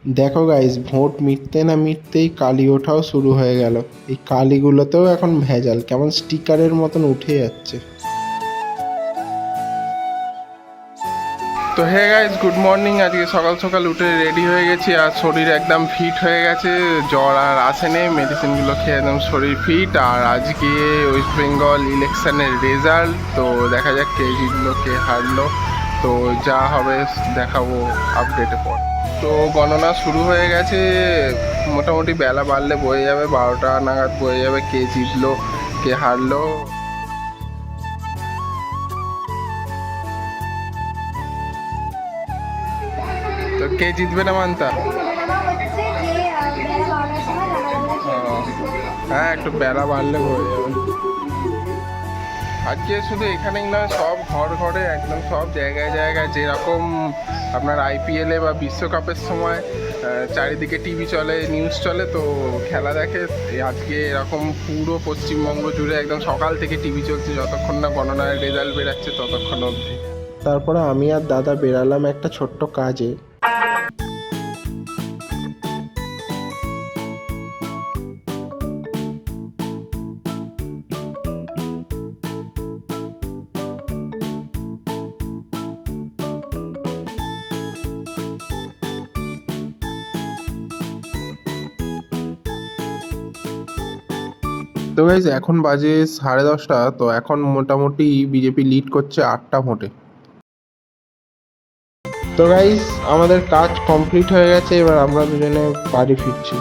দেখো guys, vote মিটতে না মিটতেই কালি ওঠাও শুরু হয়ে গেল। এই কালিগুলোতেও এখন ভেজাল, কেমন স্টিকারের মতন উঠে যাচ্ছে। তো হে গাইস, গুড মর্নিং। আজকে সকাল সকাল উঠে রেডি হয়ে গেছি আর শরীর একদম ফিট হয়ে গেছে। জ্বর আর আসেনি, মেডিসিনগুলো খেয়ে একদম শরীর ফিট। আর আজকে ওয়েস্ট বেঙ্গল ইলেকশনের রেজাল্ট, তো দেখা যাক কে জিতলো কে হারলো। তো যা হবে দেখাবো আপডেটে পর। তো গণনা শুরু হয়ে গেছে, মোটামুটি বেলা বাড়লে বয়ে যাবে, 12টা নাগাদ বয়ে যাবে কে জিতলো কে হারলো। তো কে জিতবে না মানতা? হ্যাঁ, একটু বেলা বাড়লে হয়ে যাবে। আজকে শুধু এখানেই নয়, সব ঘর ঘরে একদম সব জায়গায় জায়গায় যেরকম আপনার আইপিএলে বা বিশ্বকাপের সময় চারিদিকে টিভি চলে, নিউজ চলে, তো খেলা দেখে। আজকে এরকম পুরো পশ্চিমবঙ্গ জুড়ে একদম সকাল থেকে টিভি চলছে, যতক্ষণ না গণনার রেজাল্ট বেরাচ্ছে ততক্ষণ অবধি। তারপরে আমি আর দাদা বেরালাম একটা ছোট্ট কাজে। তো গাইজ, এখন বাজে 10:30। তো এখন মোটামুটি বিজেপি লিড করছে 8টা ভোটে। তো গাইস, আমাদের কাজ কমপ্লিট হয়ে গেছে, এবার আমরা দুজনে বাড়ি ফিরছি।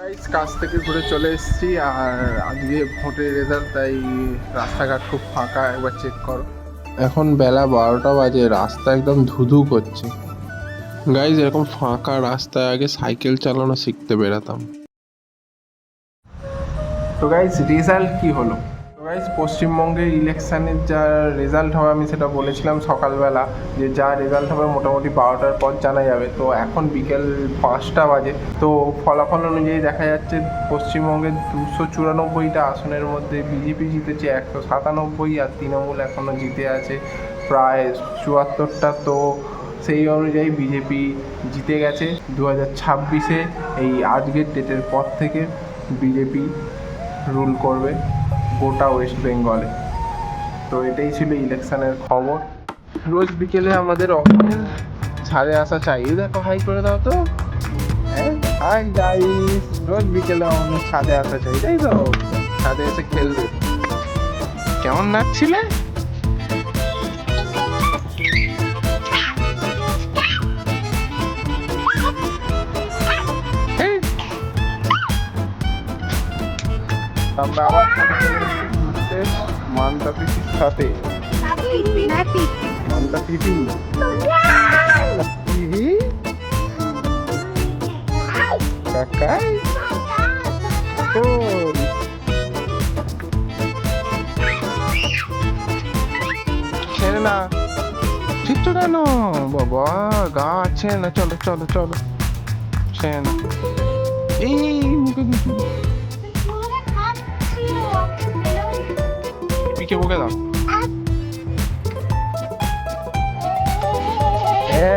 গাইজ, কাজ থেকে ঘুরে চলে এসেছি আর আজকে ভোটের রেজাল্ট, তাই রাস্তাঘাট খুব ফাঁকা, একবার চেক করো। এখন বেলা 12টা বাজে, রাস্তা একদম ধুধু করছে। গাইজ, এরকম ফাঁকা রাস্তায় আগে সাইকেল চালানো শিখতে বেরাতাম। তো গাইজ, রেজাল্ট কি হলো? তো গাইজ, পশ্চিমবঙ্গের ইলেকশানের যা রেজাল্ট হবে, আমি সেটা বলেছিলাম সকালবেলা, যে যা রেজাল্ট হবে মোটামুটি 12টার পর জানা যাবে। তো এখন বিকেল 5টা বাজে। তো ফলাফল অনুযায়ী দেখা যাচ্ছে পশ্চিমবঙ্গের 294টা আসনের মধ্যে বিজেপি জিতেছে 197, আর তৃণমূল এখনও জিতে আছে প্রায় 74টা। তো সেই অনুযায়ী বিজেপি জিতে গেছে। 2026-এ এই আজকের ডেটের পর থেকে বিজেপি রুল করবে গোটা ওয়েস্ট বেঙ্গলে। তো এটাই ছিল ইলেকশনের খবর। রোজ বিকেলে আমাদের অফিসের ছাদে আসা চাই। দেখো, হাই করে দাও তো। হাই গাইস, রোজ বিকেলে আমাদের ছাদে আসা চাই, তাই তো? ছাদে এসে খেলবে। কেমন নাচছিলে? এই, আমরা আবার মানতা পিসির সাথে। মানতা পিসি কাকাই কই? ছেড়ে না, ঠিক তো কেন বাবা? গা আছে না, চলো চলো চলো, ছেড়ে না। এই মুখে কিছু পিকে বকে দাও।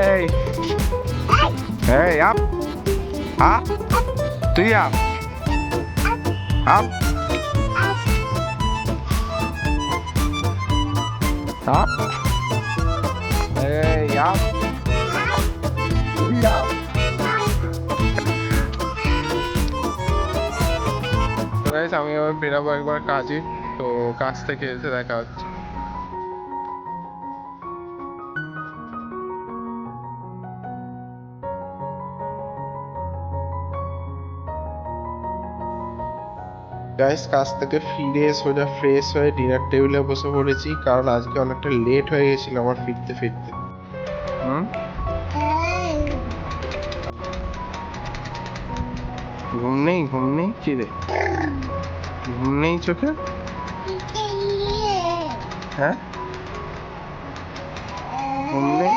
এই এই আপ আপ, তুই আপ আপ আপ, এই আপ তুই আপ। গাইস, আমি আবার বেরাবো একবার কাজে। তো কাজ থেকে এসে দেখা হচ্ছে। গাইস, কাজ থেকে ফিরে সোজা ফ্রেশ হয়ে ডিনার টেবিলে বসে পড়েছি, কারণ আজকে অনেকটা লেট হয়ে গেছিল আমার ফিরতে ফিরতে। ঘুম নেই কি রে, ঘুম নেই চোখে? হ্যাঁ, ঘুম নেই?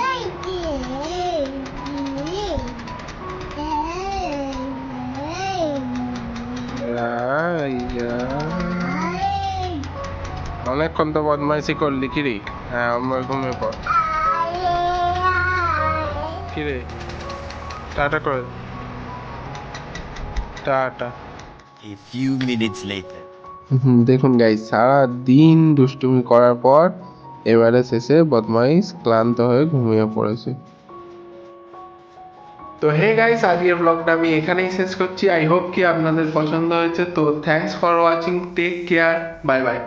অনেকক্ষণ তো বদমাইশি করলি কি রে? হ্যাঁ, আমার ঘুমিয়ে পড়। কি রে, টাটা করে দে। Tata. A few minutes later. দেখুন গাইস, সারা দিন দুষ্টুমি করার পর এবারে শেষে বদমাইশ ক্লান্ত হয়ে ঘুমিয়ে পড়েছে। তো হে গাইস, আজকের ব্লগটা আমি এখানেই শেষ করছি। আই হোপ কি আপনাদের পছন্দ হয়েছে। তো thanks for watching, take care, bye by.